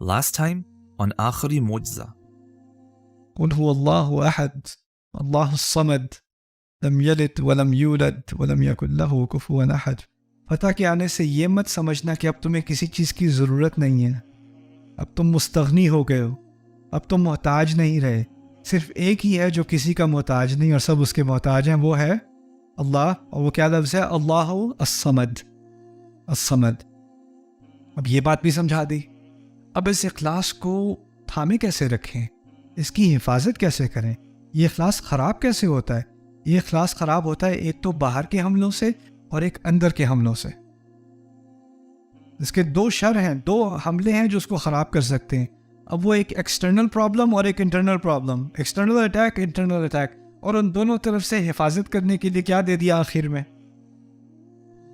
Last time on آخری معجزہ. قل هو الله أحد الله الصمد لم يلد ولم يولد ولم يكن له كفوا أحد. فتح کے آنے سے یہ مت سمجھنا کہ اب تمہیں کسی چیز کی ضرورت نہیں ہے، اب تم مستغنی ہو گئے ہو، اب تم محتاج نہیں رہے. صرف ایک ہی ہے جو کسی کا محتاج نہیں اور سب اس کے محتاج ہیں، وہ ہے اللہ. اور وہ کیا لفظ ہے؟ اللہ الصمد. الصمد. اب یہ بات بھی سمجھا دی. اب اس اخلاص کو تھامے کیسے رکھیں، اس کی حفاظت کیسے کریں؟ یہ اخلاص خراب کیسے ہوتا ہے؟ یہ اخلاص خراب ہوتا ہے ایک تو باہر کے حملوں سے اور ایک اندر کے حملوں سے. اس کے دو شر ہیں، دو حملے ہیں جو اس کو خراب کر سکتے ہیں. اب وہ ایک ایکسٹرنل پرابلم اور ایک internal problem, external attack, internal attack. اور ان دونوں طرف سے حفاظت کرنے کے لیے کیا دے دیا آخر میں؟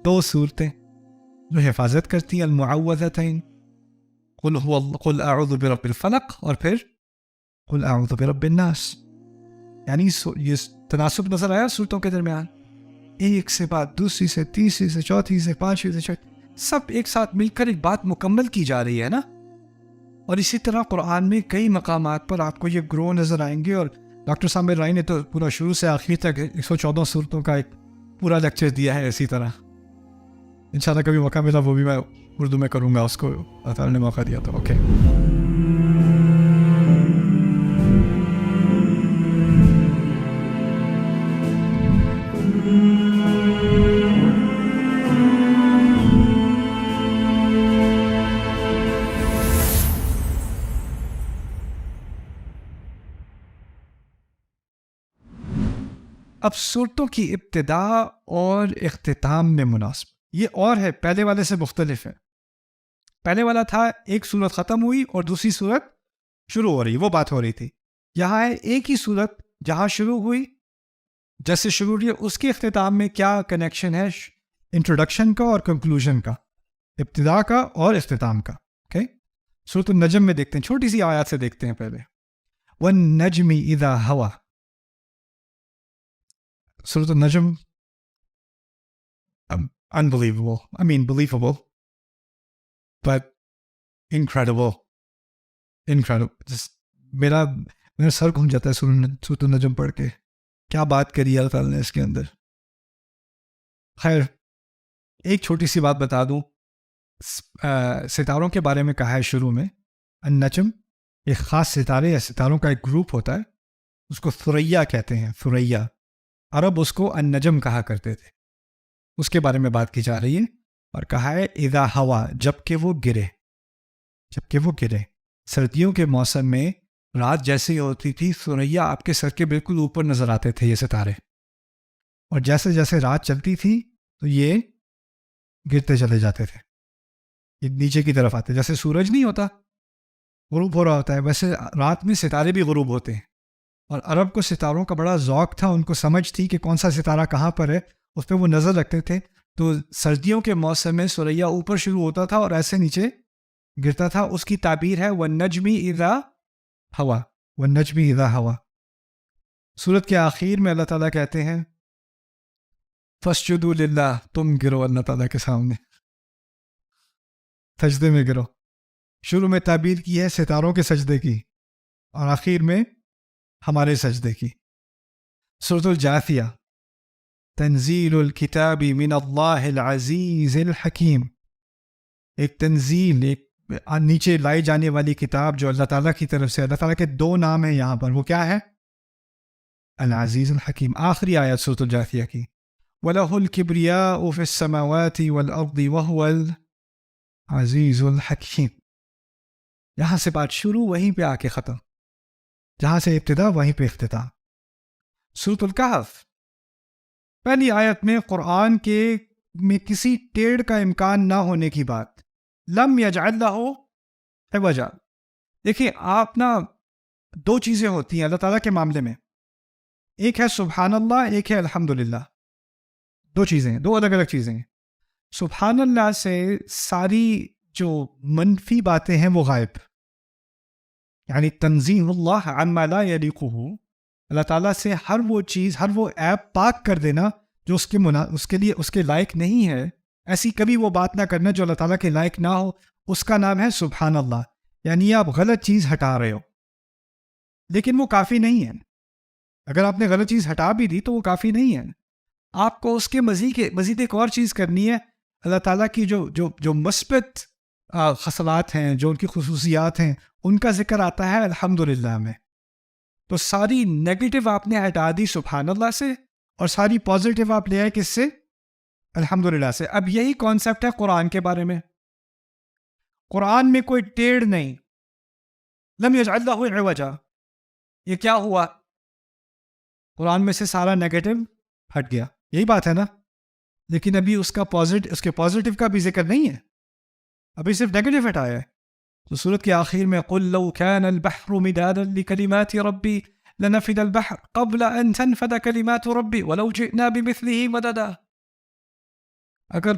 دو صورتیں جو حفاظت کرتی ہیں، المعوذتین، قل اعوذ برب الفلق، اور پھر قل اعوذ برب الناس. یعنی یہ تناسب نظر آیا صورتوں کے درمیان؟ ایک سے بات دوسری سے، تیسری سے، چوتھی سے، پانچویں سے، سب ایک ساتھ مل کر ایک بات مکمل کی جا رہی ہے نا. اور اسی طرح قرآن میں کئی مقامات پر آپ کو یہ گرو نظر آئیں گے. اور ڈاکٹر سامر رائی نے تو پورا شروع سے آخر تک 114 صورتوں کا ایک پورا لیکچر دیا ہے. اسی طرح انشاءاللہ کبھی موقع ملا وہ بھی میں اردو میں کروں گا، اس کو اللہ تعالیٰ نے موقع دیا تو. اوکے. اب صورتوں کی ابتدا اور اختتام میں مناسب یہ اور ہے، پہلے والے سے مختلف ہے. پہلے والا تھا ایک صورت ختم ہوئی اور دوسری صورت شروع ہو رہی، وہ بات ہو رہی تھی. یہاں ہے ایک ہی صورت جہاں شروع ہوئی، جیسے شروع ہوئی اس کے اختتام میں کیا کنیکشن ہے؟ انٹروڈکشن کا اور کنکلوژن کا، ابتدا کا اور اختتام کا. اوکے. سورۃ النجم میں دیکھتے ہیں، چھوٹی سی آیات سے دیکھتے ہیں پہلے. وَالنَّجْمِ إِذَا هَوَى. سورۃ النجم unbelievable, I mean believable, but incredible. میرا سر گھوم جاتا ہے سورۃ النجم پڑھ کے. کیا بات کری اللہ تعالیٰ نے اس کے اندر. خیر، ایک چھوٹی سی بات بتا دوں. ستاروں کے بارے میں کہا ہے شروع میں. النجم ایک خاص ستارے یا ستاروں کا ایک گروپ ہوتا ہے، اس کو ثریا کہتے ہیں. ثریا، عرب اس کو النجم کہا کرتے تھے. اس کے بارے میں بات کی جا رہی ہے. اور کہا ہے اذا ہوا، جب کہ وہ گرے. جب کہ وہ گرے. سردیوں کے موسم میں رات جیسے ہی ہوتی تھی، ثریا آپ کے سر کے بالکل اوپر نظر آتے تھے یہ ستارے. اور جیسے جیسے رات چلتی تھی تو یہ گرتے چلے جاتے تھے، یہ نیچے کی طرف آتے. جیسے سورج نہیں ہوتا غروب ہو رہا ہوتا ہے، ویسے رات میں ستارے بھی غروب ہوتے ہیں. اور عرب کو ستاروں کا بڑا ذوق تھا، ان کو سمجھ تھی کہ کون سا ستارہ کہاں پر ہے، اس پہ وہ نظر رکھتے تھے. تو سردیوں کے موسم میں ثریا اوپر شروع ہوتا تھا اور ایسے نیچے گرتا تھا. اس کی تعبیر ہے وَالنَّجْمِ إِذَا هَوَى. وَالنَّجْمِ إِذَا هَوَى. سورت کے آخر میں اللہ تعالیٰ کہتے ہیں فَاسْجُدُوا لِلَّهِ، تم گرو اللہ تعالیٰ کے سامنے، سجدے میں گرو. شروع میں تعبیر کی ہے ستاروں کے سجدے کی اور آخر میں ہمارے سجدے کی. سورۃ الجاثیہ، تنزیل الکتاب من اللہ العزیز الحکیم. ایک تنزیل، ایک نیچے لائی جانے والی کتاب جو اللہ تعالیٰ کی طرف سے. اللہ تعالیٰ کے دو نام ہیں یہاں پر، وہ کیا ہے؟ العزیز الحکیم. آخری آیت سورۃ الجاثیہ کی. وَلَهُ الْكِبْرِيَاءُ فِي السَّمَاوَاتِ وَالْأَرْضِ وَهُوَ الْعَزِيزُ الْحَكِيمُ. یہاں سے بات شروع، وہیں پہ آ کے ختم. جہاں سے ابتدا وہیں پہ اختتام. سورۃ الکہف، پہلی آیت میں قرآن کے میں کسی ٹیڑھ کا امکان نہ ہونے کی بات. لم یجعل لہ عوجا. دیکھیں آپ نا، دو چیزیں ہوتی ہیں اللہ تعالیٰ کے معاملے میں، ایک ہے سبحان اللہ، ایک ہے الحمدللہ. دو چیزیں ہیں، دو الگ الگ چیزیں ہیں. سبحان اللہ سے ساری جو منفی باتیں ہیں وہ غائب، یعنی تنزیہ اللہ عما لا یلیقہ. اللہ تعالیٰ سے ہر وہ چیز، ہر وہ ایپ پاک کر دینا جو اس کے لیے اس کے لائق نہیں ہے. ایسی کبھی وہ بات نہ کرنا جو اللہ تعالیٰ کے لائق نہ ہو، اس کا نام ہے سبحان اللہ. یعنی آپ غلط چیز ہٹا رہے ہو، لیکن وہ کافی نہیں ہے. اگر آپ نے غلط چیز ہٹا بھی دی تو وہ کافی نہیں ہے. آپ کو اس کے مزید ایک اور چیز کرنی ہے. اللہ تعالیٰ کی جو مثبت خصلات ہیں، جو ان کی خصوصیات ہیں، ان کا ذکر آتا ہے الحمدللہ میں. تو ساری نیگیٹو آپ نے ہٹا دی سبحان اللہ سے، اور ساری پازیٹیو آپ لے آئے کس سے؟ الحمدللہ سے. اب یہی کانسیپٹ ہے قرآن کے بارے میں. قرآن میں کوئی ٹیڑھ نہیں. لم یجعل لہ عوجا. یہ کیا ہوا؟ قرآن میں سے سارا نیگیٹو ہٹ گیا. یہی بات ہے نا. لیکن ابھی اس کے پازیٹیو کا بھی ذکر نہیں ہے، ابھی صرف نیگیٹو ہٹایا ہے. تو سورت کے آخر میں قُلْ لَوْ كَانَ الْبَحْرُ مِدَادًا لِكَلِمَاتِ رَبِّي لَنَفِدَ الْبَحْرُ قَبْلَ أَن تَنْفَدَ كَلِمَاتُ رَبِّي وَلَوْ جِئْنَا بِمِثْلِهِ مَدَدًا. اگر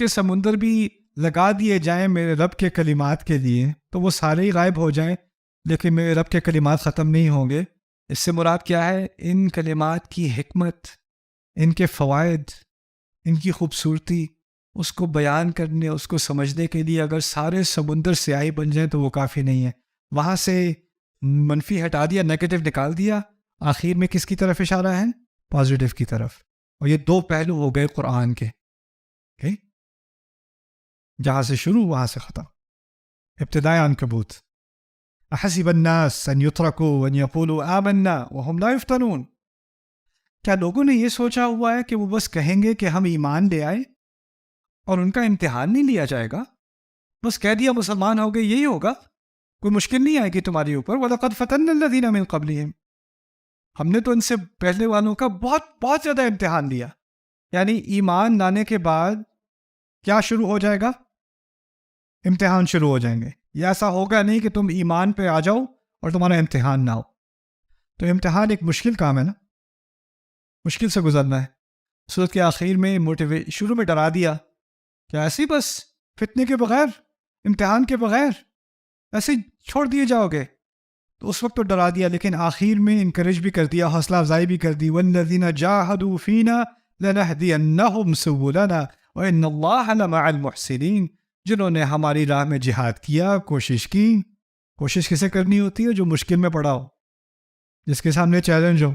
سمندر بھی لگا دیے جائیں میرے رب کے کلمات کے لیے تو وہ سارے ہی غائب ہو جائیں، لیکن میرے رب کے کلمات ختم نہیں ہوں گے. اس سے مراد کیا ہے؟ ان کلمات کی حکمت، ان کے فوائد، ان کی خوبصورتی، اس کو بیان کرنے، اس کو سمجھنے کے لیے اگر سارے سمندر سیاہی بن جائیں تو وہ کافی نہیں ہے. وہاں سے منفی ہٹا دیا، نیگیٹو نکال دیا، آخر میں کس کی طرف اشارہ ہے؟ پازیٹیو کی طرف. اور یہ دو پہلو ہو گئے قرآن کے. جہاں سے شروع وہاں سے ختم. ابتداء عنکبوت. احسب الناس ان يتركوا ان يقولوا آمنا وهم لا يفتنون. کیا لوگوں نے یہ سوچا ہوا ہے کہ وہ بس کہیں گے کہ ہم ایمان لے آئے اور ان کا امتحان نہیں لیا جائے گا؟ بس کہہ دیا مسلمان ہو گئے، یہی ہوگا، کوئی مشکل نہیں آئے گی تمہاری اوپر. وَلَقَدْ فَتَنَّا الَّذِينَ مِن قَبْلِهِمْ. ہم نے تو ان سے پہلے والوں کا بہت زیادہ امتحان لیا. یعنی ایمان لانے کے بعد کیا شروع ہو جائے گا؟ امتحان شروع ہو جائیں گے. یہ ایسا ہوگا نہیں کہ تم ایمان پہ آ جاؤ اور تمہارا امتحان نہ ہو. تو امتحان ایک مشکل کام ہے نا، مشکل سے گزرنا ہے. سورت کے آخر میں شروع میں ڈرا دیا کہ ایسے بس فتنے کے بغیر، امتحان کے بغیر ایسے چھوڑ دیے جاؤ گے. تو اس وقت تو ڈرا دیا، لیکن آخر میں انکریج بھی کر دیا، حوصلہ افزائی بھی کر دی. وَالَّذِينَ جَاهَدُوا فِينَا لَنَهْدِيَنَّهُمْ سُبُلَنَا وَإِنَّ اللَّهَ لَمَعَ الْمُحْسِنِينَ. جنہوں نے ہماری راہ میں جہاد کیا، کوشش کی. کوشش کسے کرنی ہوتی ہے؟ جو مشکل میں پڑا ہو، جس کے سامنے چیلنج ہو.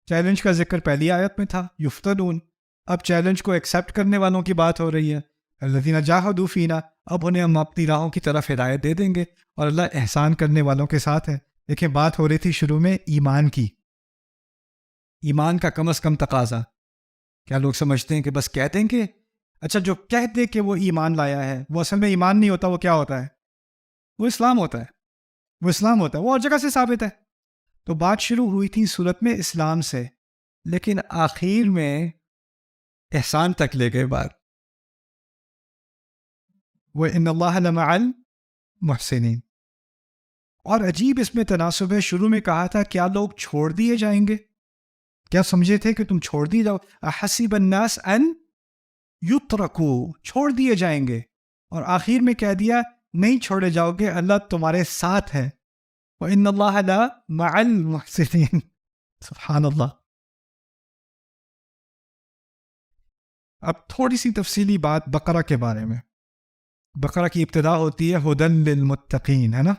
چیلنج کا ذکر پہلی آیت میں تھا، یفتنون. اب چیلنج کو ایکسیپٹ کرنے والوں کی بات ہو رہی ہے. الذین جاہدوا فینا. اب انہیں ہم اپنی راہوں کی طرف ہدایت دے دیں گے، اور اللہ احسان کرنے والوں کے ساتھ ہے. دیکھیں بات ہو رہی تھی شروع میں ایمان کی. ایمان کا کم از کم تقاضا. کیا لوگ سمجھتے ہیں کہ بس کہہ دیں گے؟ اچھا، جو کہہ دے کہ وہ ایمان لایا ہے وہ اصل میں ایمان نہیں ہوتا. وہ کیا ہوتا ہے؟ وہ اسلام ہوتا ہے. وہ اسلام ہوتا ہے. وہ اور جگہ سے ثابت ہے. تو بات شروع ہوئی تھی صورت میں اسلام سے، لیکن آخر میں احسان تک لے گئے بات. وَإِنَّ اللَّهَ لَمَعَ الْمُحْسِنِينَ. اور عجیب اس میں تناسب ہے. شروع میں کہا تھا کیا لوگ چھوڑ دیے جائیں گے؟ کیا سمجھے تھے کہ تم چھوڑ دیے جاؤ؟ احسب الناس ان یترکوا. چھوڑ دیے جائیں گے. اور آخر میں کہہ دیا نہیں چھوڑے جاؤ گے، اللہ تمہارے ساتھ ہے. وَإِنَّ اللَّهَ لَمَعَ الْمُحْسِنِينَ. سبحان اللہ. اب تھوڑی سی تفصیلی بات بقرہ کے بارے میں. بقرہ کی ابتدا ہوتی ہے ہدی للمتقین، ہے نا.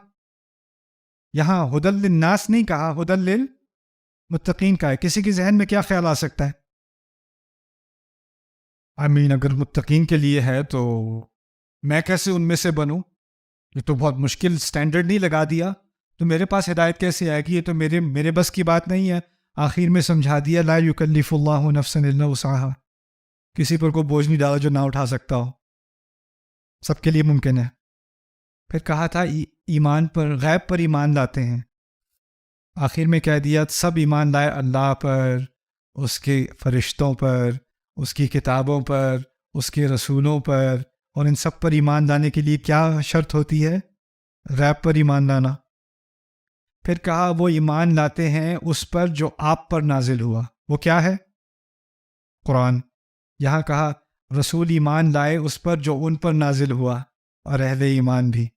یہاں ہدی للناس نہیں کہا، ہدی للمتقین کا ہے. کسی کے ذہن میں کیا خیال آ سکتا ہے؟ اگر متقین کے لیے ہے تو میں کیسے ان میں سے بنوں؟ یہ تو بہت مشکل سٹینڈرڈ نہیں لگا دیا. تو میرے پاس ہدایت کیسے آئے گی؟ یہ تو میرے بس کی بات نہیں ہے. آخر میں سمجھا دیا لا یکلف اللہ نفسا الا وسعها. کسی پر کوئی بوجھ نہیں ڈالا جو نہ اٹھا سکتا ہو. سب کے لیے ممکن ہے. پھر کہا تھا ایمان پر، غیب پر ایمان لاتے ہیں. آخر میں کہہ دیا سب ایمان لائے اللہ پر، اس کے فرشتوں پر، اس کی کتابوں پر، اس کے رسولوں پر. اور ان سب پر ایمان لانے کے لیے کیا شرط ہوتی ہے؟ غیب پر ایمان لانا. پھر کہا وہ ایمان لاتے ہیں اس پر جو آپ پر نازل ہوا. وہ کیا ہے؟ قرآن. یہاں کہا رسول ایمان لائے اس پر جو ان پر نازل ہوا، اور اہل ایمان بھی.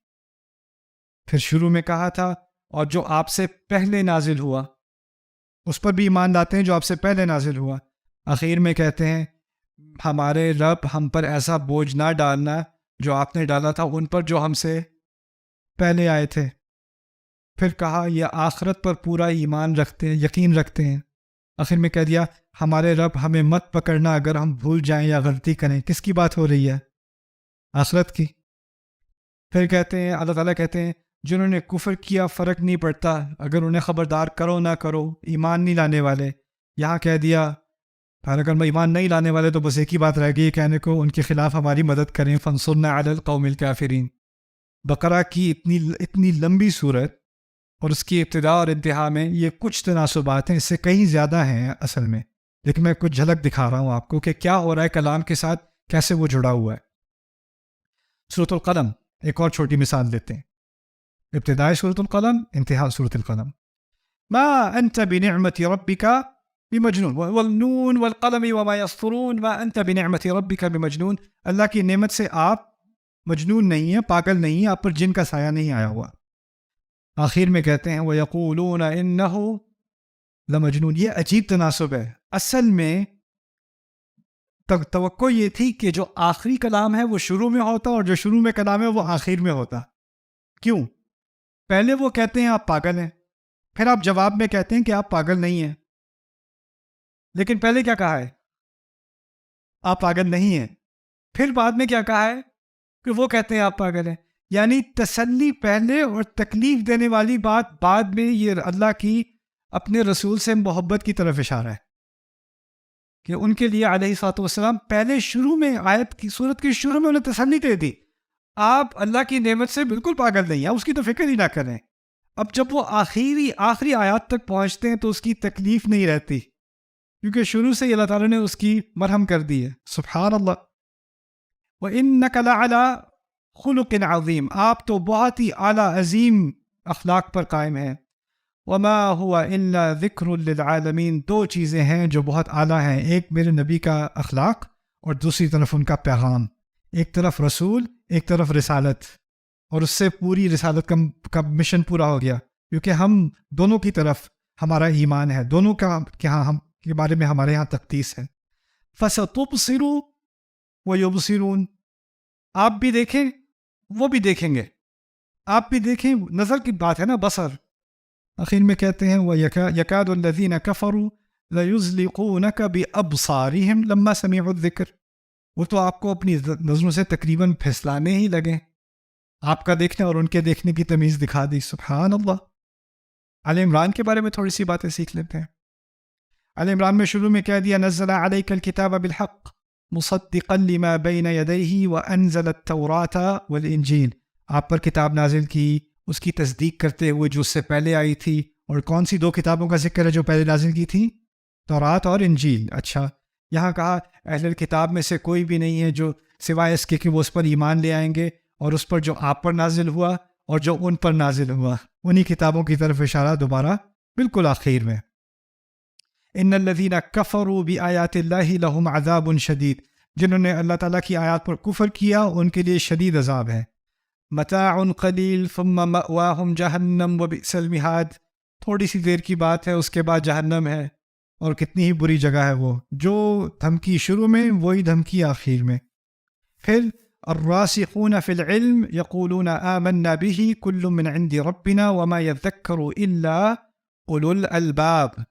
پھر شروع میں کہا تھا اور جو آپ سے پہلے نازل ہوا، اس پر بھی ایمان لاتے ہیں جو آپ سے پہلے نازل ہوا. آخر میں کہتے ہیں ہمارے رب ہم پر ایسا بوجھ نہ ڈالنا جو آپ نے ڈالا تھا ان پر جو ہم سے پہلے آئے تھے، پھر کہا یہ آخرت پر پورا ایمان رکھتے ہیں، یقین رکھتے ہیں، آخر میں کہہ دیا ہمارے رب ہمیں مت پکڑنا اگر ہم بھول جائیں یا غلطی کریں۔ کس کی بات ہو رہی ہے؟ آخرت کی۔ پھر کہتے ہیں اللہ تعالیٰ کہتے ہیں جنہوں نے کفر کیا فرق نہیں پڑتا، اگر انہیں خبردار کرو نہ کرو، ایمان نہیں لانے والے۔ یہاں کہہ دیا اگر میں ایمان نہیں لانے والے تو بس ایک ہی بات رہ گئی کہنے کو، ان کے خلاف ہماری مدد کریں، فانصرنا علی القوم الکافرین۔ بقرہ کی اتنی لمبی صورت اور اس کی ابتدا اور انتہا میں یہ کچھ تناسبات ہیں، اس سے کہیں زیادہ ہیں اصل میں، لیکن میں کچھ جھلک دکھا رہا ہوں آپ کو کہ کیا ہو رہا ہے کلام کے ساتھ، کیسے وہ جڑا ہوا ہے۔ سورۃ القلم ایک اور چھوٹی مثال دیتے ہیں، ابتدائے سورۃ القلم، انتہا سورۃ القلم۔ ما انت بنعمت ربک بمجنون والنون والقلم وما يسطرون ما انت بنعمت ربک بمجنون۔ اللہ کی نعمت سے آپ مجنون نہیں ہیں، پاگل نہیں ہیں، آپ پر جن کا سایہ نہیں آیا ہوا۔ آخر میں کہتے ہیں وَيَقُولُونَ إِنَّهُ لَمَجْنُونَ۔ یہ عجیب تناسب ہے، اصل میں توقع یہ تھی کہ جو آخری کلام ہے وہ شروع میں ہوتا اور جو شروع میں کلام ہے وہ آخر میں ہوتا۔ کیوں؟ پہلے وہ کہتے ہیں آپ پاگل ہیں، پھر آپ جواب میں کہتے ہیں کہ آپ پاگل نہیں ہیں، لیکن پہلے کیا کہا ہے؟ آپ پاگل نہیں ہیں، پھر بعد میں کیا کہا ہے کہ وہ کہتے ہیں آپ پاگل ہیں۔ یعنی تسلی پہلے اور تکلیف دینے والی بات بعد میں، یہ اللہ کی اپنے رسول سے محبت کی طرف اشارہ ہے کہ ان کے لیے علیہ الصلوۃ والسلام پہلے شروع میں آیت کی صورت کی شروع میں انہیں تسلی دے دی، آپ اللہ کی نعمت سے بالکل پاگل نہیں ہیں، اس کی تو فکر ہی نہ کریں۔ اب جب وہ آخری آیات تک پہنچتے ہیں تو اس کی تکلیف نہیں رہتی، کیونکہ شروع سے ہی اللہ تعالیٰ نے اس کی مرہم کر دی ہے۔ سبحان اللہ۔ وَإِنَّكَ لَعَلَىٰ خُلُقٍ عَظِيمٍ، آپ تو بہت ہی اعلیٰ عظیم اخلاق پر قائم ہیں۔ وَمَا هُوَ إِلَّا ذِكْرٌ لِلْعَالَمِينَ، دو چیزیں ہیں جو بہت اعلیٰ ہیں، ایک میرے نبی کا اخلاق اور دوسری طرف ان کا پیغام، ایک طرف رسول ایک طرف رسالت، اور اس سے پوری رسالت کا مشن پورا ہو گیا، کیونکہ ہم دونوں کی طرف ہمارا ایمان ہے، دونوں کا ہم کے بارے میں ہمارے ہاں تقدیس ہے۔ فَسَتُبْصِرُ وَيُبْصِرُونَ، آپ بھی دیکھیں وہ بھی دیکھیں گے، آپ بھی دیکھیں، نظر کی بات ہے نا، بصر۔ آخر میں کہتے ہیں وَيَكَادُ الَّذِينَ كَفَرُوا لَيُزْلِقُونَكَ بِأَبْصَارِهِمْ لَمَّا سَمِعُوا الذِّكْرَ، وہ تو آپ کو اپنی نظروں سے تقریباً پھسلانے ہی لگے، آپ کا دیکھنے اور ان کے دیکھنے کی تمیز دکھا دی۔ سبحان اللہ۔ آل عمران کے بارے میں تھوڑی سی باتیں سیکھ لیتے ہیں۔ آل عمران میں شروع میں کہہ دیا نزل علیک الکتاب بالحق مصدقا لما بین یدیہ وانزل التوراۃ والانجیل، آپ پر کتاب نازل کی اس کی تصدیق کرتے ہوئے جو اس سے پہلے آئی تھی، اور کون سی دو کتابوں کا ذکر ہے جو پہلے نازل کی تھی؟ تورات اور انجیل۔ اچھا، یہاں کہا اہل الکتاب میں سے کوئی بھی نہیں ہے جو سوائے اس کے کہ وہ اس پر ایمان لے آئیں گے اور اس پر جو آپ پر نازل ہوا اور جو ان پر نازل ہوا، انہی کتابوں کی طرف اشارہ دوبارہ بالکل آخر میں۔ ان الذین کفروا بآیات اللہ لہم عذاب شدید، جنہوں نے اللہ تعالیٰ کی آیات پر کفر کیا ان کے لیے شدید عذاب ہے۔ متاع قلیل ثم مأواہم جہنم وبئس المہاد، تھوڑی سی دیر کی بات ہے، اس کے بعد جہنم ہے، اور کتنی ہی بری جگہ ہے وہ، جو دھمکی شروع میں وہی دھمکی آخر میں۔ پھر الراسخون فی العلم یقولون آمنا به کل من عند ربنا وما یذکر الا اولو الالباب،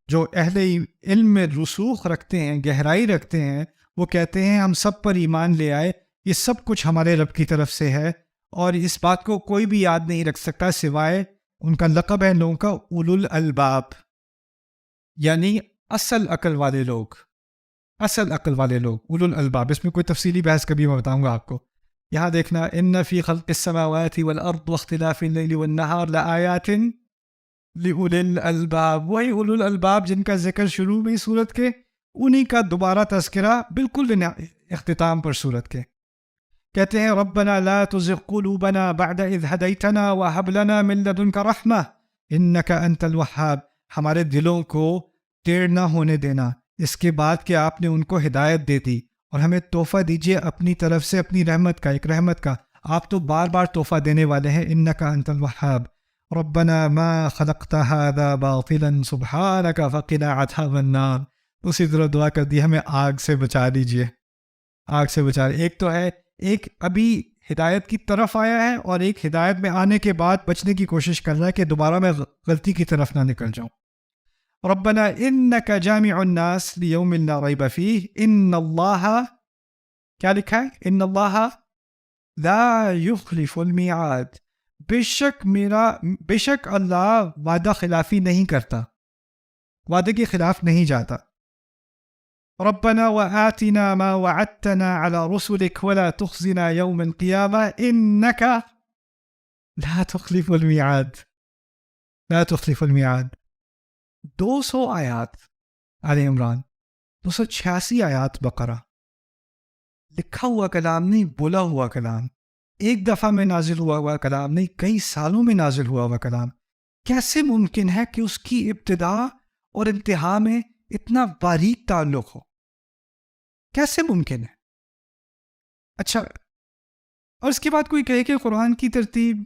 جو اہل علم میں رسوخ رکھتے ہیں، گہرائی رکھتے ہیں، وہ کہتے ہیں ہم سب پر ایمان لے آئے، یہ سب کچھ ہمارے رب کی طرف سے ہے، اور اس بات کو کوئی بھی یاد نہیں رکھ سکتا سوائے، ان کا لقب ہے لوگوں کا اولو الالباب، یعنی اصل عقل والے لوگ، اصل عقل والے لوگ، اولو الالباب۔ اس میں کوئی تفصیلی بحث کبھی میں بتاؤں گا آپ کو۔ یہاں دیکھنا ان فی خلق السماوات والارض واختلاف اللیل والنہار لآیات لأولی الالباب، وہی اولو الالباب جن کا ذکر شروع میں سورت کے، انہی کا دوبارہ تذکرہ بالکل اختتام پر سورت کے۔ کہتے ہیں ربنا لا تزغ قلوبنا بعد اذ ہدیتنا وہب لنا من لدنک رحمہ انک انت الوہاب، ہمارے دلوں کو ٹیڑھ نہ ہونے دینا اس کے بعد کہ آپ نے ان کو ہدایت دے دی، اور ہمیں تحفہ دیجیے اپنی طرف سے، اپنی رحمت کا، ایک رحمت کا، آپ تو بار بار تحفہ دینے والے ہیں، انک انت الوہاب۔ ربنا ما خلقت هذا باطلا سبحانک فقنا عذاب النار، اسی طرح دعا کر دی ہمیں آگ سے بچا لیجیے، آگ سے بچا۔ ایک تو ہے ایک ابھی ہدایت کی طرف آیا ہے اور ایک ہدایت میں آنے کے بعد بچنے کی کوشش کر رہا ہے کہ دوبارہ میں غلطی کی طرف نہ نکل جاؤں. ربنا انک جامع الناس لیوم لا ریب فیہ ان اللہ، کیا لکھا ہے؟ ان اللہ لا یخلف المیعاد، بے شک اللہ وعدہ خلافی نہیں کرتا، وعدے کے خلاف نہیں جاتا. ربنا وآتنا ما وعدتنا على رسلك ولا تخزنا يوم القيامة إنك لا تخلف الميعاد، لا تخلف الميعاد. 200 آیات آل عمران، 286 آیات بقرہ، لکھا ہوا کلام نہیں، بولا ہوا کلام، ایک دفعہ میں نازل ہوا کلام نہیں، کئی سالوں میں نازل ہوا کلام. کیسے ممکن ہے کہ اس کی ابتدا اور انتہا میں اتنا باریک تعلق ہو؟ کیسے ممکن ہے؟ اچھا، اور اس کے بعد کوئی کہے کہ قرآن کی ترتیب،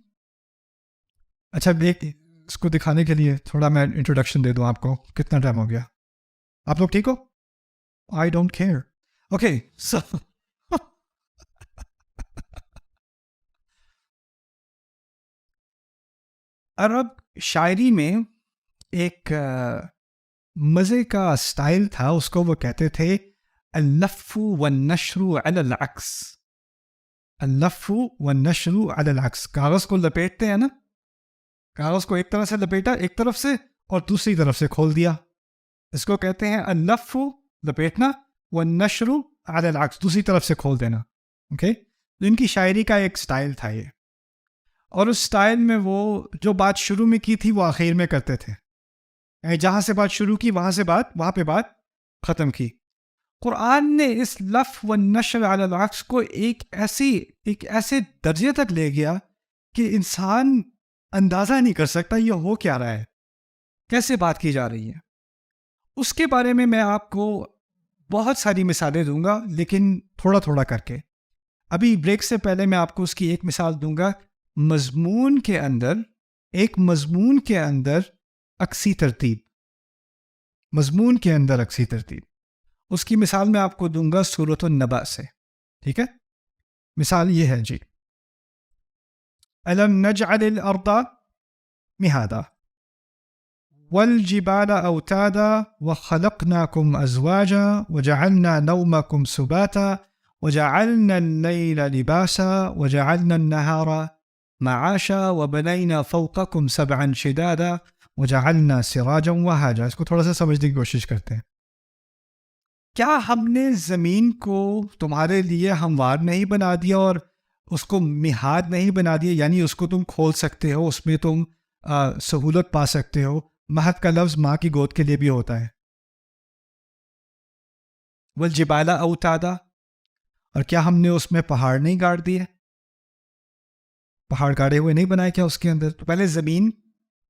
اچھا دیکھ اس کو دکھانے کے لیے تھوڑا میں انٹروڈکشن دے دوں آپ کو. کتنا ٹائم ہو گیا؟ آپ لوگ ٹھیک ہو؟ I don't care. Okay so عرب شاعری میں ایک مزے کا سٹائل تھا، اس کو وہ کہتے تھے اللف والنشر علی العکس. اللف والنشر علی العکس، کاغذ کو لپیٹتے ہیں نا، کاغذ کو ایک طرف سے لپیٹا ایک طرف سے اور دوسری طرف سے کھول دیا، اس کو کہتے ہیں اللف لپیٹنا، والنشر علی العکس دوسری طرف سے کھول دینا. اوکے، ان کی شاعری کا ایک سٹائل تھا یہ، اور اس سٹائل میں وہ جو بات شروع میں کی تھی وہ آخر میں کرتے تھے، جہاں سے بات شروع کی وہاں پہ بات ختم کی. قرآن نے اس لف والنشر علی العکس کو ایک ایسے درجے تک لے گیا کہ انسان اندازہ نہیں کر سکتا یہ ہو کیا رہا ہے، کیسے بات کی جا رہی ہے. اس کے بارے میں آپ کو بہت ساری مثالیں دوں گا، لیکن تھوڑا تھوڑا کر کے. ابھی بریک سے پہلے میں آپ کو اس کی ایک مثال دوں گا. مضمون کے اندر عکسی ترتیب، مضمون کے اندر عکسی ترتیب، اس کی مثال میں آپ کو دوں گا سورۃ النبأ سے. ٹھیک ہے، مثال یہ ہے جی، أَلَمْ نَجْعَلِ الْأَرْضَ مِهَادًا وَالْجِبَالَ أَوْتَادًا وَخَلَقْنَاكُمْ أَزْوَاجًا وَجَعَلْنَا نَوْمَكُمْ سُبَاتًا وَجَعَلْنَا اللَّيْلَ لِبَاسًا وَجَعَلْنَا النَّهَارَ معاشا وبنينا فوقكم سبعا شدادا وجعلنا سراجا وهاجا. اس کو تھوڑا سا سمجھنے کی کوشش کرتے ہیں. کیا ہم نے زمین کو تمہارے لیے ہموار نہیں بنا دیا اور اس کو مہاد نہیں بنا دیا، یعنی اس کو تم کھول سکتے ہو، اس میں تم سہولت پا سکتے ہو. مہد کا لفظ ماں کی گود کے لیے بھی ہوتا ہے. والجبال اوتادا، اور کیا ہم نے اس میں پہاڑ نہیں گاڑ دیے؟ پہاڑ گاڑے ہوئے نہیں بنائے کیا اس کے اندر؟ تو پہلے زمین،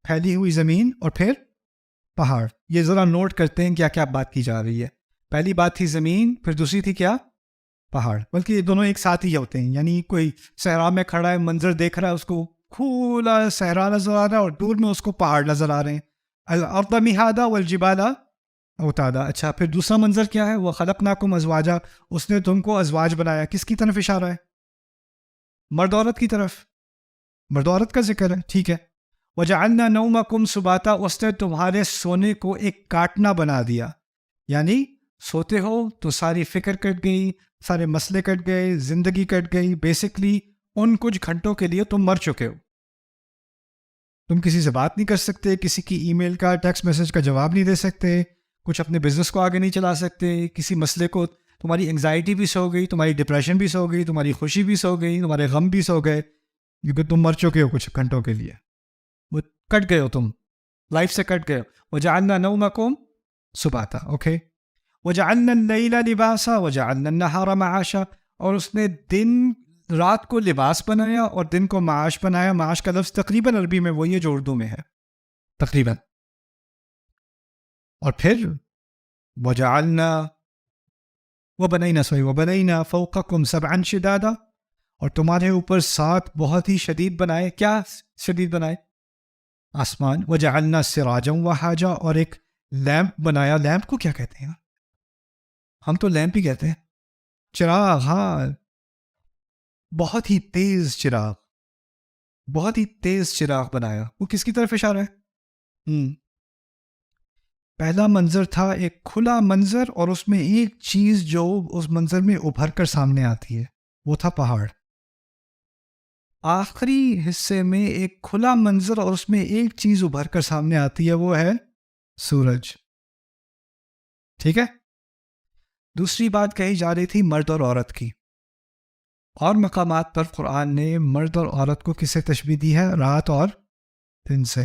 پھیلی ہوئی زمین، اور پھر پہاڑ. یہ ذرا نوٹ کرتے ہیں کیا کیا بات کی جا رہی ہے. پہلی بات تھی زمین، پھر دوسری تھی کیا؟ پہاڑ. بلکہ یہ دونوں ایک ساتھ ہی ہوتے ہیں. یعنی کوئی صحرا میں کھڑا ہے، منظر دیکھ رہا ہے، اس کو کھلا صحرا نظر آ رہا ہے اور دور میں اس کو پہاڑ نظر آ رہے ہیں. الارض مہادا والجبال اوتادا. اچھا، پھر دوسرا منظر کیا ہے؟ وخلقناکم ازواجا، اس نے تم کو ازواج بنایا. کس کی طرف اشارہ ہے؟ مرد عورت کی طرف، مرد عورت کا ذکر ہے. ٹھیک ہے. وجعلنا نومکم سباتا، اس نے تمہارے سونے کو ایک کاٹنا بنا دیا. یعنی سوتے ہو تو ساری فکر کٹ گئی، سارے مسئلے کٹ گئے، زندگی کٹ گئی. بیسکلی ان کچھ گھنٹوں کے لیے تم مر چکے ہو. تم کسی سے بات نہیں کر سکتے، کسی کی ای میل کا، ٹیکسٹ میسج کا جواب نہیں دے سکتے، کچھ اپنے بزنس کو آگے نہیں چلا سکتے، کسی مسئلے کو، تمہاری انگزائٹی بھی سو گئی، تمہاری ڈپریشن بھی سو گئی، تمہاری خوشی بھی سو گئی، تمہارے غم بھی سو گئے، کیونکہ تم مر چکے ہو کچھ گھنٹوں کے لیے. وہ کٹ گئے ہو، تم لائف سے کٹ گئے ہو. وجعلنا نومکم سباتا. اوکے. وجعلنا اللیل لباسا وجعلنا النہار معاشا، اور اس نے دن رات کو لباس بنایا اور دن کو معاش بنایا. معاش کا لفظ تقریباً عربی میں وہی ہے جو اردو میں ہے تقریباً. اور پھر وبنینا فوقکم سبعا شدادا، اور تمہارے اوپر 7 بہت ہی شدید بنائے. کیا شدید بنائے؟ آسمان. وجعلنا سراجا وہاجا، اور ایک لیمپ بنایا. لیمپ کو کیا کہتے ہیں؟ ہم تو لیمپ ہی کہتے ہیں، چراغ. ہاں، بہت ہی تیز چراغ، بہت ہی تیز چراغ بنایا. وہ کس کی طرف اشارہ ہے؟ پہلا منظر تھا ایک کھلا منظر، اور اس میں ایک چیز جو اس منظر میں ابھر کر سامنے آتی ہے وہ تھا پہاڑ. آخری حصے میں ایک کھلا منظر اور اس میں ایک چیز ابھر کر سامنے آتی ہے، وہ ہے سورج. ٹھیک ہے. دوسری بات کہی جا رہی تھی مرد اور عورت کی، اور مقامات پر قرآن نے مرد اور عورت کو کس سے تشبیہ دی ہے؟ رات اور دن سے.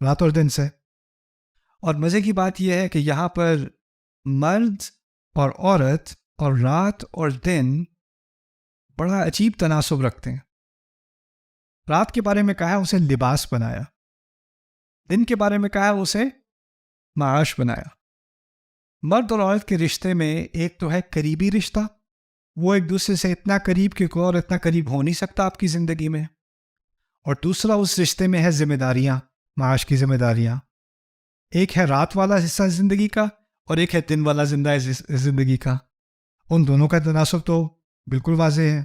رات اور دن سے. اور مزے کی بات یہ ہے کہ یہاں پر مرد اور عورت اور رات اور دن بڑا عجیب تناسب رکھتے ہیں. رات کے بارے میں کہا ہے اسے لباس بنایا، دن کے بارے میں کہا ہے اسے معاش بنایا. مرد اور عورت کے رشتے میں ایک تو ہے قریبی رشتہ، وہ ایک دوسرے سے اتنا قریب کہ کوئی اور اتنا قریب ہو نہیں سکتا آپ کی زندگی میں. اور دوسرا اس رشتے میں ہے ذمہ داریاں، معاش کی ذمہ داریاں. ایک ہے رات والا حصہ زندگی کا اور ایک ہے دن والا زندگی کا. ان دونوں کا تناسب تو بالکل واضح ہے.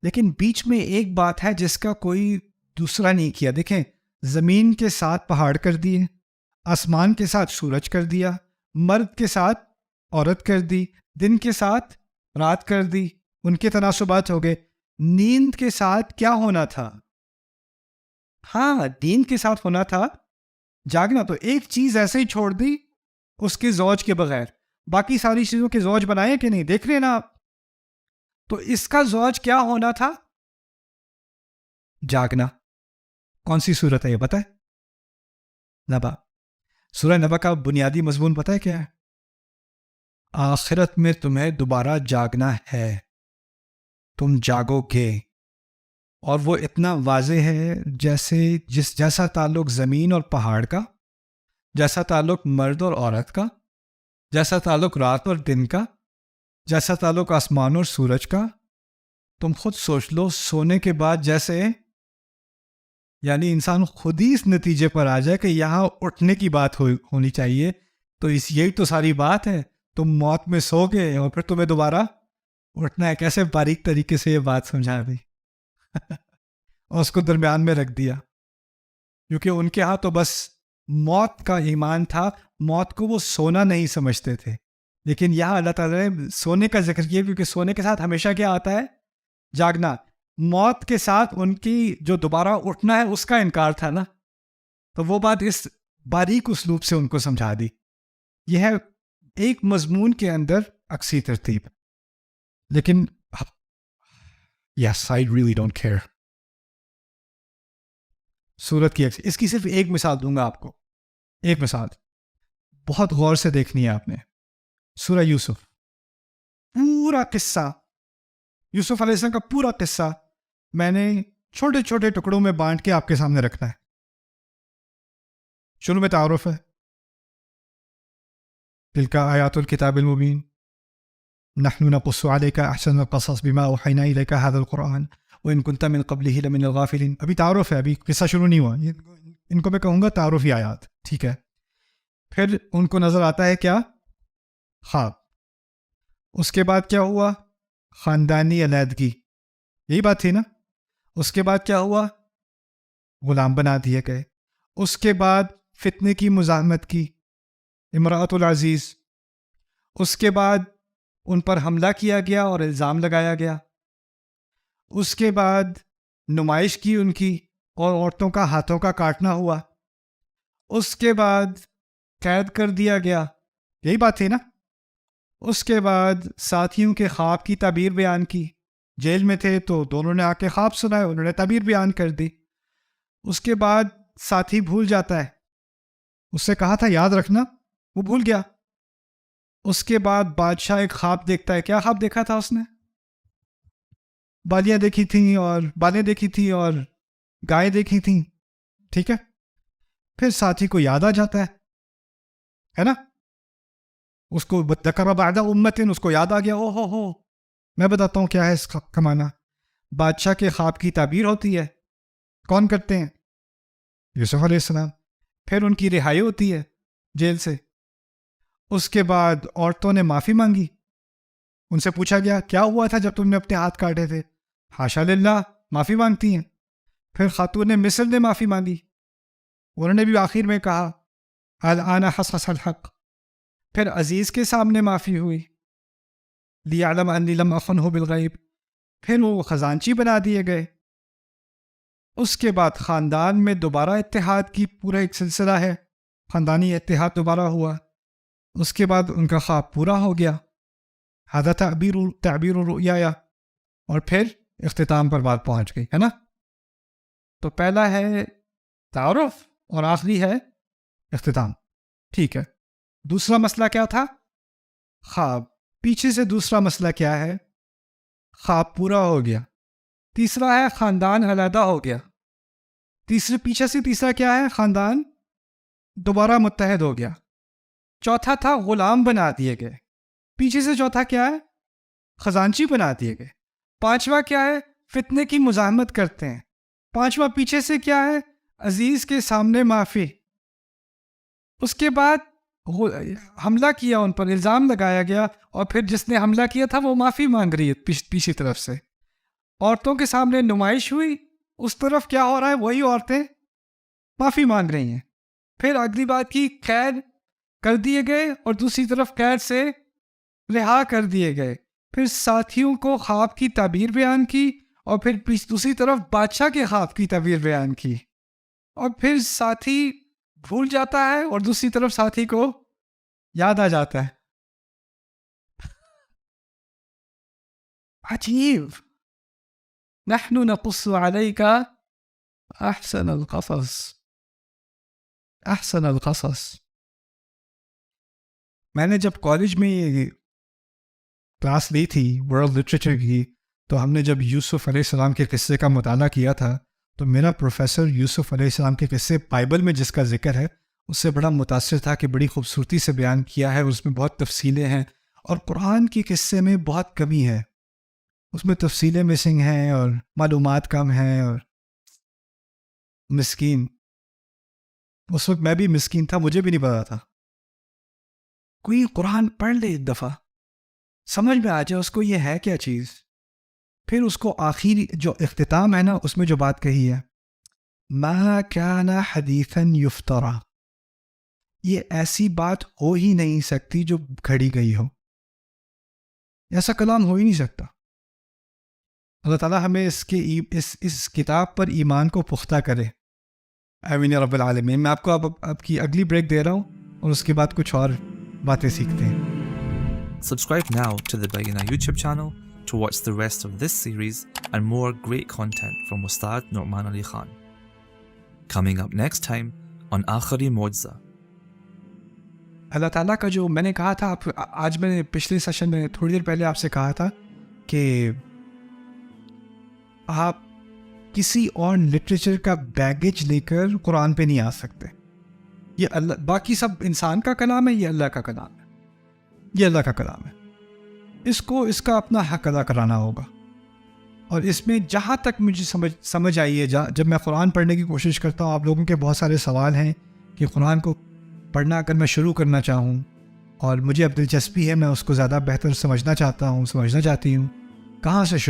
لیکن بیچ میں ایک بات ہے جس کا کوئی دوسرا نہیں کیا. دیکھیں، زمین کے ساتھ پہاڑ کر دیے، آسمان کے ساتھ سورج کر دیا، مرد کے ساتھ عورت کر دی، دن کے ساتھ رات کر دی. ان کے تناسبات ہو گئے. نیند کے ساتھ کیا ہونا تھا؟ ہاں، نیند کے ساتھ ہونا تھا جاگنا. تو ایک چیز ایسے ہی چھوڑ دی اس کے زوج کے بغیر. باقی ساری چیزوں کے زوج بنائے کہ نہیں، دیکھ رہے نا آپ. تو اس کا زوج کیا ہونا تھا؟ جاگنا. کون سی صورت ہے یہ پتہ ہے؟ نبا. سورہ نبا کا بنیادی مضمون پتہ ہے کیا ہے؟ آخرت میں تمہیں دوبارہ جاگنا ہے، تم جاگو گے. اور وہ اتنا واضح ہے جیسا تعلق زمین اور پہاڑ کا، جیسا تعلق مرد اور عورت کا، جیسا تعلق رات اور دن کا، جیسا تعلق آسمان اور سورج کا. تم خود سوچ لو، سونے کے بعد جیسے یعنی انسان خود ہی اس نتیجے پر آ جائے کہ یہاں اٹھنے کی بات ہونی چاہیے. تو یہی تو ساری بات ہے. تم موت میں سو گئے اور پھر تمہیں دوبارہ اٹھنا ہے. کیسے باریک طریقے سے یہ بات سمجھا دی اور اس کو درمیان میں رکھ دیا. کیونکہ ان کے ہاں تو بس موت کا ایمان تھا، موت کو وہ سونا نہیں سمجھتے تھے. لیکن یہاں اللہ تعالیٰ نے سونے کا ذکر کیا، کیونکہ سونے کے ساتھ ہمیشہ کیا آتا ہے؟ جاگنا. موت کے ساتھ ان کی جو دوبارہ اٹھنا ہے اس کا انکار تھا نا. تو وہ بات اس باریک اسلوب سے ان کو سمجھا دی. یہ ہے ایک مضمون کے اندر عکسی ترتیب. لیکن yes, I really don't care. سورت کی اس کی صرف ایک مثال دوں گا آپ کو. ایک مثال بہت غور سے دیکھنی ہے آپ نے. سورہ یوسف، پورا قصہ، یوسف علیہ السلام کا پورا قصہ میں نے چھوٹے چھوٹے ٹکڑوں میں بانٹ کے آپ کے سامنے رکھنا ہے. شروع میں تعارف ہے، تلک آیات الکتاب المبین نحن نقص علیک احسن القصص بما اوحینا الیک هذا القرآن وان كنت من قبله لمن الغافلین. ابھی تعارف ہے، ابھی قصہ شروع نہیں ہوا. ان کو میں کہوں گا تعارفی آیات. ٹھیک ہے. پھر ان کو نظر آتا ہے کیا؟ خواب. اس کے بعد کیا ہوا؟ خاندانی علیحدگی. یہی بات تھی نا. اس کے بعد کیا ہوا؟ غلام بنا دیے گئے. اس کے بعد فتنے کی مزاحمت کی، امراۃ العزیز. اس کے بعد ان پر حملہ کیا گیا اور الزام لگایا گیا. اس کے بعد نمائش کی ان کی، اور عورتوں کا ہاتھوں کا کاٹنا ہوا. اس کے بعد قید کر دیا گیا. یہی بات تھی نا. اس کے بعد ساتھیوں کے خواب کی تعبیر بیان کی. جیل میں تھے تو دونوں نے آ کے خواب سنائے، انہوں نے تعبیر بیان کر دی. اس کے بعد ساتھی بھول جاتا ہے، اس سے کہا تھا یاد رکھنا، وہ بھول گیا. اس کے بعد بادشاہ ایک خواب دیکھتا ہے. کیا خواب دیکھا تھا اس نے؟ بالیاں دیکھی تھیں اور بالیں دیکھی تھیں اور گائے دیکھی تھیں. ٹھیک ہے. پھر ساتھی کو یاد آ جاتا ہے نا. اس کو ذکر بعد امتن، اس کو یاد آ گیا. او ہو میں بتاتا ہوں کیا ہے اس کا معنی. بادشاہ کے خواب کی تعبیر ہوتی ہے. کون کرتے ہیں؟ یوسف علیہ السلام. پھر ان کی رہائی ہوتی ہے جیل سے. اس کے بعد عورتوں نے معافی مانگی. ان سے پوچھا گیا کیا ہوا تھا جب تم نے اپنے ہاتھ کاٹے تھے. حاشا للہ معافی مانگتی ہیں. پھر خاتون مصر نے معافی مانگی, انہوں نے بھی آخر میں کہا الآن حصحص الحق. پھر عزیز کے سامنے معافی ہوئی, لیعلم انی لم اخنہ بالغیب. پھر وہ خزانچی بنا دیے گئے. اس کے بعد خاندان میں دوبارہ اتحاد کی پورا ایک سلسلہ ہے, خاندانی اتحاد دوبارہ ہوا. اس کے بعد ان کا خواب پورا ہو گیا. ھذا تعبیر الرؤیا. اور پھر اختتام پر بات پہنچ گئی ہے نا. تو پہلا ہے تعارف اور آخری ہے اختتام. ٹھیک ہے, دوسرا مسئلہ کیا تھا؟ خواب. پیچھے سے دوسرا مسئلہ کیا ہے؟ خواب پورا ہو گیا. تیسرا ہے خاندان علیحدہ ہو گیا. پیچھے سے تیسرا کیا ہے؟ خاندان دوبارہ متحد ہو گیا. چوتھا تھا غلام بنا دیے گئے. پیچھے سے چوتھا کیا ہے؟ خزانچی بنا دیے گئے. پانچواں کیا ہے؟ فتنے کی مزاحمت کرتے ہیں. پانچواں پیچھے سے کیا ہے؟ عزیز کے سامنے معافی. اس کے بعد حملہ کیا, ان پر الزام لگایا گیا, اور پھر جس نے حملہ کیا تھا وہ معافی مانگ رہی ہے پیچھے طرف سے. عورتوں کے سامنے نمائش ہوئی, اس طرف کیا ہو رہا ہے؟ وہی عورتیں معافی مانگ رہی ہیں. پھر اگلی بات کی, قید کر دیے گئے اور دوسری طرف قید سے رہا کر دیے گئے. پھر ساتھیوں کو خواب کی تعبیر بیان کی, اور پھر دوسری طرف بادشاہ کے خواب کی تعبیر بیان کی, اور پھر ساتھی بھول جاتا ہے اور دوسری طرف ساتھی کو یاد آ جاتا ہے. عجیب. نحن نقص علیک احسن القصص. احسن القصص. میں نے جب کالج میں یہ کلاس لی تھی ورلڈ لٹریچر کی, تو ہم نے جب یوسف علیہ السلام کے قصے کا مطالعہ کیا تھا, تو میرا پروفیسر یوسف علیہ السلام کے قصے بائبل میں جس کا ذکر ہے اس سے بڑا متاثر تھا کہ بڑی خوبصورتی سے بیان کیا ہے, اس میں بہت تفصیلیں ہیں. اور قرآن کے قصے میں بہت کمی ہے, اس میں تفصیلیں مسنگ ہیں اور معلومات کم ہیں. اور مسکین, اس وقت میں بھی مسکین تھا, مجھے بھی نہیں پتا تھا. کوئی قرآن پڑھ لے ایک دفعہ, سمجھ میں آ جائے اس کو یہ ہے کیا چیز. پھر اس کو آخری جو اختتام ہے نا, اس میں جو بات کہی ہے, ما کان حدیثا یفترا, یہ ایسی بات ہو ہی نہیں سکتی جو گھڑی گئی ہو. ایسا کلام ہو ہی نہیں سکتا. اللہ تعالیٰ ہمیں اس کتاب پر ایمان کو پختہ کرے. آمین یا رب العالمین. میں آپ کو اب کی اگلی بریک دے رہا ہوں, اور اس کے بعد کچھ اور باتیں سیکھتے ہیں. Subscribe now to the Bayina YouTube channel to watch the rest of this series and more great content from Ustad Nu'man Ali Khan. Coming up next time on Akhari Mo'jiza. اللہ تعالیٰ کا جو میں نے کہا تھا, آج میں نے پچھلے سیشن میں تھوڑی دیر پہلے آپ سے کہا تھا کہ آپ کسی اور لٹریچر کا بیگیج لے کر قرآن پہ نہیں آ سکتے. یہ اللہ, باقی سب انسان کا کلام ہے, یہ اللہ کا کلام ہے, یہ اللہ کا کلام ہے. اس کا اپنا حق ادا کرانا ہوگا. اور اس میں جہاں تک مجھے سمجھ آئی ہے, جب میں قرآن پڑھنے کی کوشش کرتا ہوں, آپ لوگوں کے بہت سارے سوال ہیں کہ قرآن کو پڑھنا اگر میں شروع کرنا چاہوں, اور مجھے اب دلچسپی ہے, میں اس کو زیادہ بہتر سمجھنا چاہتا ہوں, سمجھنا چاہتی ہوں, کہاں سے شروع